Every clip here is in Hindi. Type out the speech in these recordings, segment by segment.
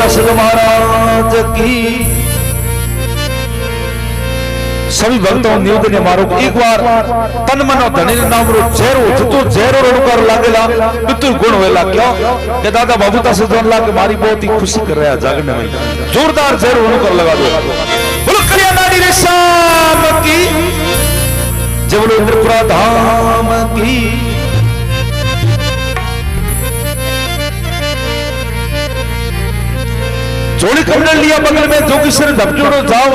दशरथ महाराज की। सभी भक्तों निवेदन है मारो एक बार तन मन और धनी नाम रो जैरो जतो जैरो रो कर लागेला बितुल गुण होएला क्यों के दादा बाबू ता से जोन ला के मारी बहुत ही खुशी कर रहा जागने में जोरदार जैरो रो कर लगा दो बोलो कल्याणारी रे शाम की जय बोलो इंद्रपुरा धाम की। जोड़ी कमंडल लिया बगल में जो किसी ने धपटोड़ो जाओ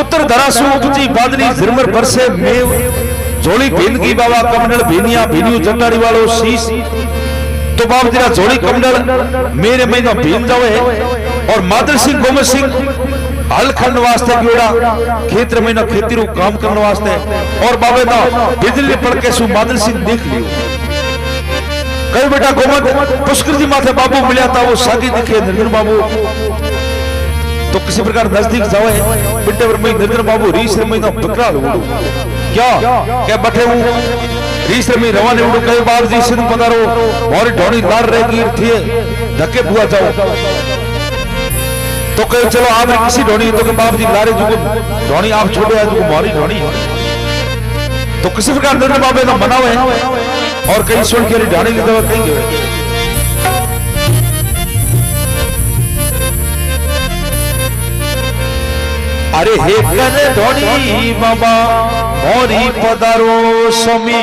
उत्तर धरासु उपजी बादली झिरमर बरसे मेव जोड़ी भीन की बाबा कमंडल भीनिया भीनियो जटाड़ी वालो शीश तो बाप तेरा जोड़ी कमंडल मेरे महीना भीन जावे और मादर सिंह गोमर सिंह हल खंड वास्ते जोड़ा खेत्र महीना खेती रू काम करने वास्ते और बाबे ना बिजली पड़ के सु मादर सिंह देख लियो कई बेटा गोमत पुष्कर जी माथे बाबू मिला था वो शादी दिखे निर्गुण बाबू तो किसी प्रकार नजदीक जावे बिट्टे पर मैं निर्गुण बाबू रीस में ना बकरा लो क्या क्या बैठे हूं रीस में रवाने उड़ो कई बार जी सिंह पधारो और ढोनी लाड़ रहेगी थी धक्के बुआ जाओ तो कहे चलो आप किसी ढोनी तो के बाप जी लारे जो ढोनी आप छोड़े आज को मारी ढोनी तो किसी प्रकार निर्गुण बाबे ना बनावे और कई सुन के ढाणी की दवा कहीं गए अरे हे कने ढोणी बाबा मोरी पधारो स्वामी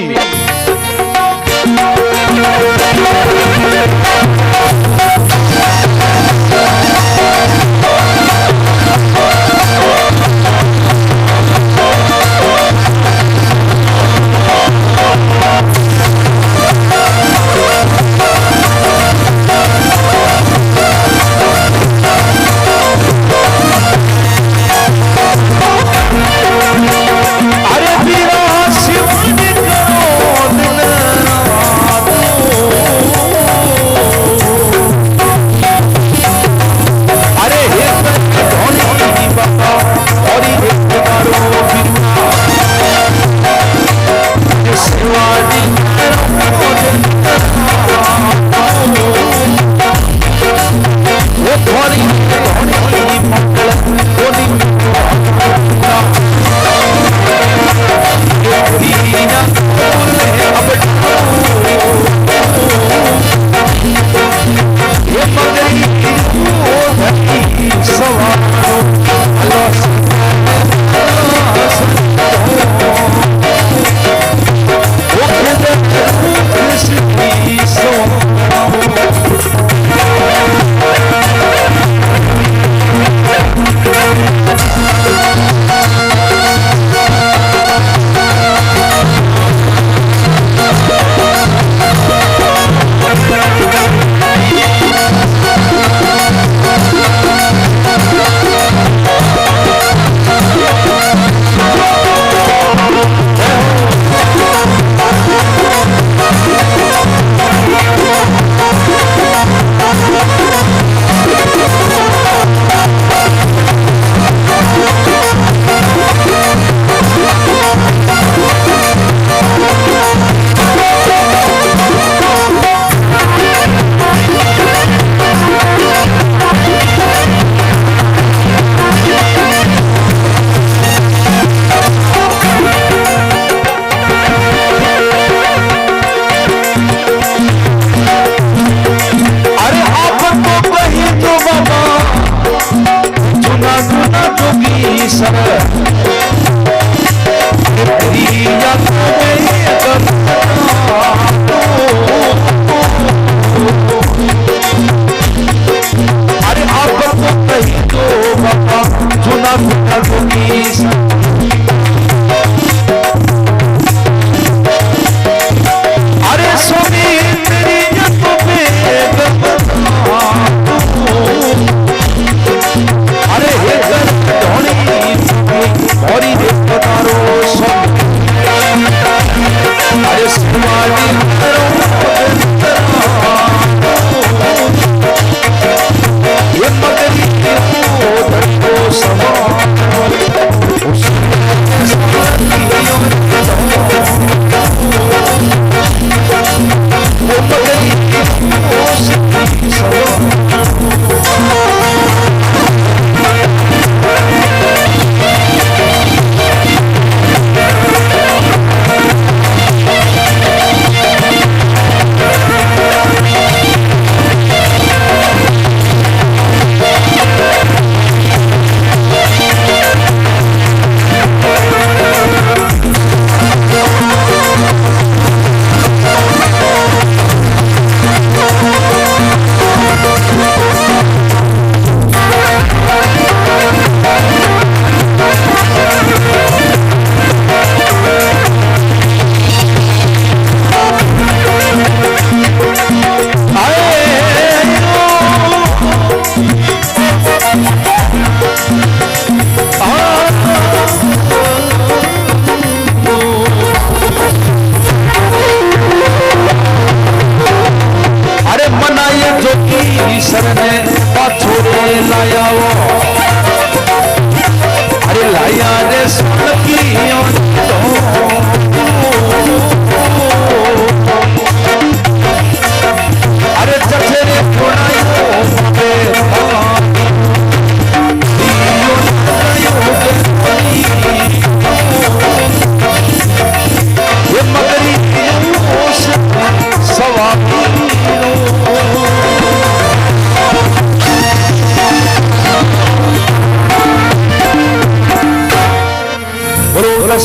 और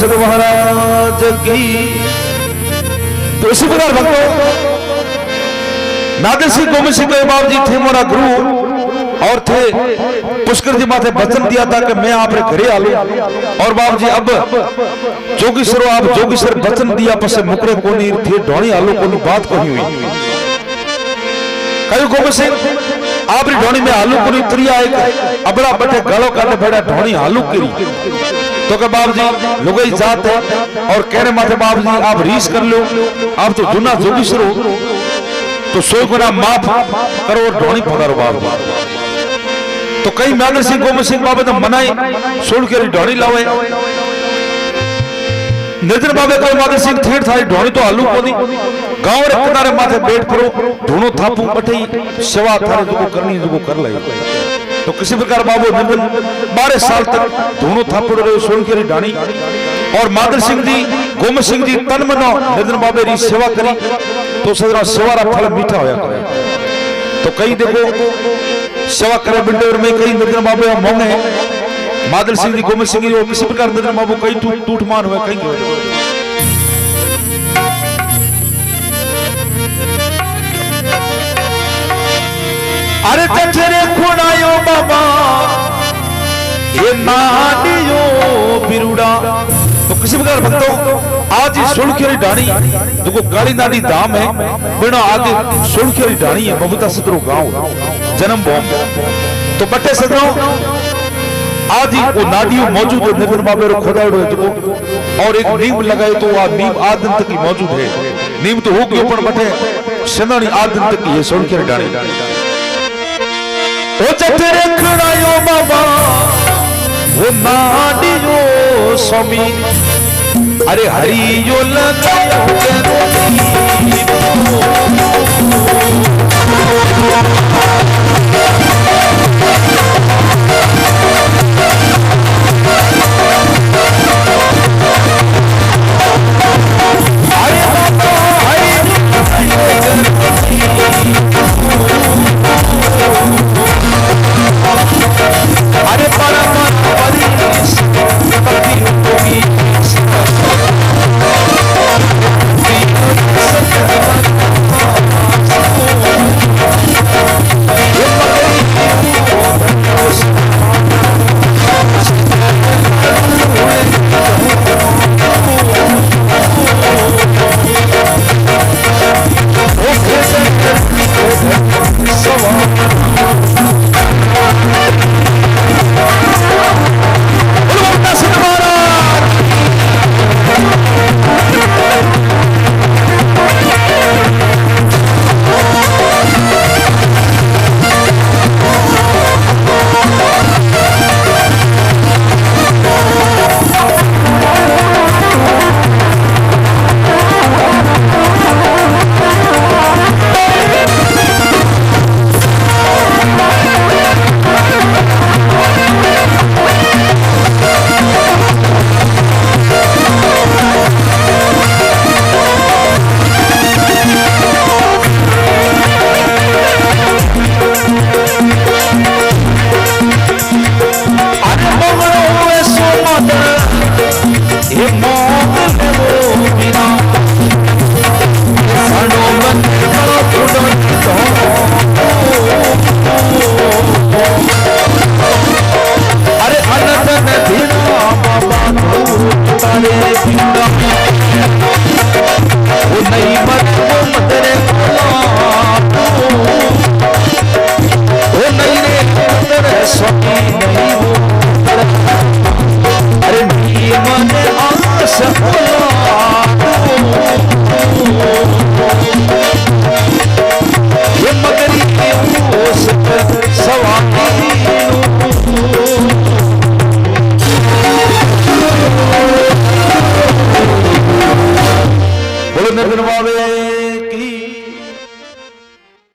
परिषद महाराज की। तो इसी प्रकार भक्तों नागर सिंह गोविंद सिंह के बाबू जी थे मोरा गुरु और थे पुष्कर जी माथे वचन दिया था कि मैं आपरे घरे आलू और बाबू जी अब जोगीश्वर आप जोगीश्वर वचन दिया पसे मुकरे कोनी थे ढोणी आलू कोनी बात कही हुई कहीं गोविंद सिंह आपरी ढोणी में आलू कोनी त्रिया एक अबड़ा बटे गालो काटे बैठा ढोणी आलू करी तो के बाबू जी लुगाई जात है और कहने माथे बाबू जी आप रीस कर लो आप तो जुना जोगीश्वर हो तो 100 गुना माफ करो और ढोणी पकड़ो बाबू तो कई नागर सिंह गोविंद सिंह बाबा तो मनाई छोड़ के ढोणी लावे निर्जन बाबे का नागर सिंह थेड़ थारी ढोणी तो आलू कोनी गांव रे किनारे माथे बैठ पड़ो ढूंढो थापू बठई सेवा थारे जो करनी जो कर ले तो किसी प्रकार बाबू निर्जन 12 साल तक ढूंढो थापड़ रहे सोन के ढाणी और नागर सिंह जी गोविंद सिंह जी तन मनो निर्जन बाबे री सेवा करी तो सदरा सेवा रा फल मीठा होया करे तो कई देखो सेवा करे बिल्डर में कई निर्जन बाबू मोंगे मादल सिंह जी गोविंद सिंह जी किसी प्रकार निर्जन बाबू कई टूट मान हुए कई अरे चचरे खुनायो बाबा ये नाडियो बिरुड़ा तो किसी प्रकार भक्तों आज ये सुलखेरी ढाणी जो गाड़ी नाडी धाम है बिना आगे सुलखेरी ढाणी है बबूता सदरो गांव जन्म भूमि तो बट्टे सदरो आज ही वो नाडियो मौजूद है निर्जन बाबे रो खोदाड़ो है जो और एक नीम लगाए तो आ नीम आज दिन तक ही मौजूद है नीम तो हो गयो पण बटे सनानी आज दिन तक ये सुलखेरी ढाणी ओ चतरे खड़ायो बाबा वो नाडियो स्वामी अरे हरियो लगायो अरे निर्जन बाबे